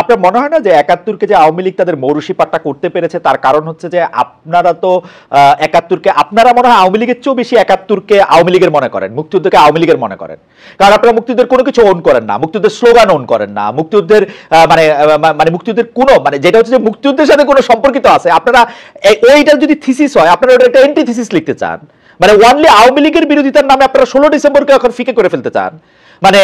আপনার মনে হয় না যে ৭১-কে যে আওয়ামী লীগ তাদের মৌরুসি পাট্টা করতে পেরেছে তার কারণ হচ্ছে যে আপনারা তো ৭১-কে আপনারা মনে হয় আওয়ামী লীগের চেয়েও বেশি ৭১-কে আওয়ামী লীগের মনে করেন, মুক্তিযুদ্ধকে আওয়ামী লীগের মনে করেন। কারণ আপনারা মুক্তিযুদ্ধের কোনো কিছু ওন করেন না, মুক্তিযুদ্ধের স্লোগান ওন করেন না, মুক্তিযুদ্ধের মানে মানে মুক্তিযুদ্ধের কোনো মানে যেটা হচ্ছে যে মুক্তিযুদ্ধের সাথে কোনো সম্পর্কিত আছে আপনারা ওইটার যদি থিসিস হয় আপনারা ওটা একটা এন্টি থিসিস লিখতে চান, মানে ওয়ানলি আওয়ামী লীগের বিরোধিতার নামে আপনারা ১৬ ডিসেম্বরকে এখন ফিকে করে ফেলতে চান, মানে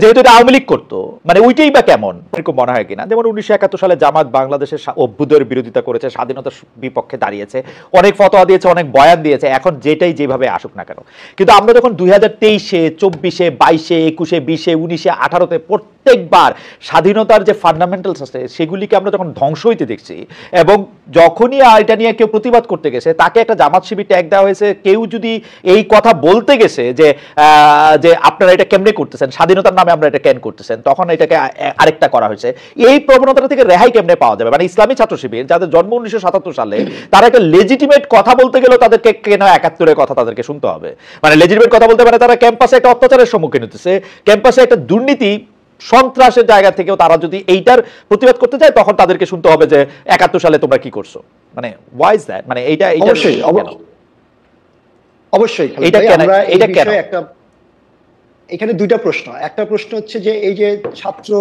যেহেতু এটা আওয়ামী লীগ করতো, মানে ওইটাই বা কেমন এরকম মনে হয় কিনা? যেমন ১৯৭১ সালে জামাত বাংলাদেশের অভ্যুদয়ের বিরোধিতা করেছে, স্বাধীনতার বিপক্ষে দাঁড়িয়েছে, অনেক ফতোয়া দিয়েছে, অনেক বয়ান দিয়েছে, এখন যেটাই যেভাবে আসুক না কেন। কিন্তু আমরা যখন ২০২৩-এ, ২৪-এ, ২২-এ, ২১-এ, ২০-এ, ১৯-এ, ১৮-তে প্রত্যেকবার স্বাধীনতার যে ফান্ডামেন্টালস আছে সেগুলিকে আমরা যখন ধ্বংস হইতে দেখছি, এবং যখনই এটা নিয়ে কেউ প্রতিবাদ করতে গেছে তাকে একটা জামাত শিবির ট্যাগ দেওয়া হয়েছে, কেউ যদি এই কথা বলতে গেছে যে আপনারা এটা কেমনে করতেছেন, স্বাধীনতার নামে আমরা এটা কেন করতেছেন, তখন এটাকে আরেকটা করা হয়েছে। এই প্রবণতা থেকে রেহাই কেমনে পাওয়া যাবে? মানে ইসলামী ছাত্র শিবির যাদের জন্ম ১৯৭৭ সালে, তারা একটা লেজিটিমেট কথা বলতে গেলেও তাদেরকে কেন ৭১-এর কথা তাদেরকে শুনতে হবে? মানে লেজিটিমেট কথা বলতে মানে তারা ক্যাম্পাসে একটা অত্যাচারের সম্মুখীন হতেছে, ক্যাম্পাসে একটা দুর্নীতি সন্ত্রাসের জায়গা থেকেও তারা যদি এইটার প্রতিবাদ করতে যায় তখন তাদেরকে শুনতে হবে যে ৭১ সালে তোমরা কি করছো। মানে হোয়াই ইজ দ্যাট? মানে এইটা অবশ্যই অবশ্যই এটা কেন? একটা এখানে দুইটা প্রশ্ন। একটা প্রশ্ন হচ্ছে যে এই যে ছাত্র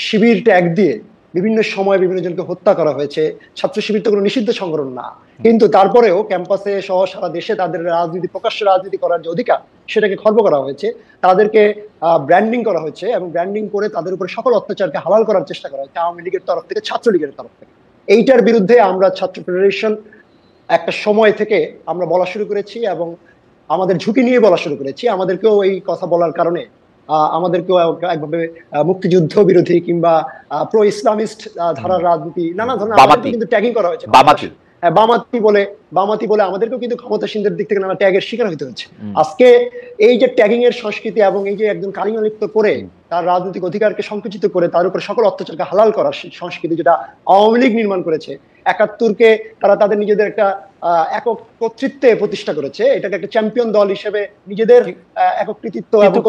শিবির ট্যাগ দিয়ে বিভিন্ন সময় বিভিন্ন জনকে হত্যা করা হয়েছে, ছাত্র শিবির তো কোনো নিষিদ্ধ সংগঠন না, কিন্তু তারপরেও ক্যাম্পাসে সহ সারা দেশে তাদের রাজনীতি, প্রকাশ্য রাজনীতি করার যে অধিকার সেটাকে খর্ব করা হয়েছে, তাদেরকে ব্র্যান্ডিং করা হয়েছে, এবং ব্র্যান্ডিং করে তাদের উপরে সকল অত্যাচারকে হালাল করার চেষ্টা করা হয়েছে আওয়ামী লীগের তরফ থেকে, ছাত্রলীগের তরফ থেকে। এইটার বিরুদ্ধে আমরা ছাত্র ফেডারেশন একটা সময় থেকে আমরা বলা শুরু করেছি, এবং আমাদের ঝুঁকি নিয়ে বলা শুরু করেছি। আমাদেরকেও এই কথা বলার কারণে আমাদেরকেও একভাবে মুক্তিযুদ্ধ বিরোধী কিংবা প্রো ইসলামিস্ট ধারার রাজনীতি নানা ধরনের কিন্তু ট্যাগিং করা হয়েছে। বামাতি বলে আমাদেরকেও কিন্তু ক্ষমতাসীনদের দিক থেকে নানা ট্যাগের শিকার হতে হচ্ছে। আজকে এই যে ট্যাগিং এর সংস্কৃতি এবং এই যে একজন কালিমালিপ্ত করে তার রাজনৈতিক অধিকারকে সংকুচিত করে তার উপরে সকল অত্যাচারকে হালাল করার সংস্কৃতি যেটা আওয়ামী লীগ নির্মাণ করেছে, ৭১-কে তারা তাদের নিজেদের একটা একক কর্তৃত্বে প্রতিষ্ঠা করেছে, এটাকে একটা চ্যাম্পিয়ন দল হিসেবে নিজেদের একক কৃতিত্ব এবং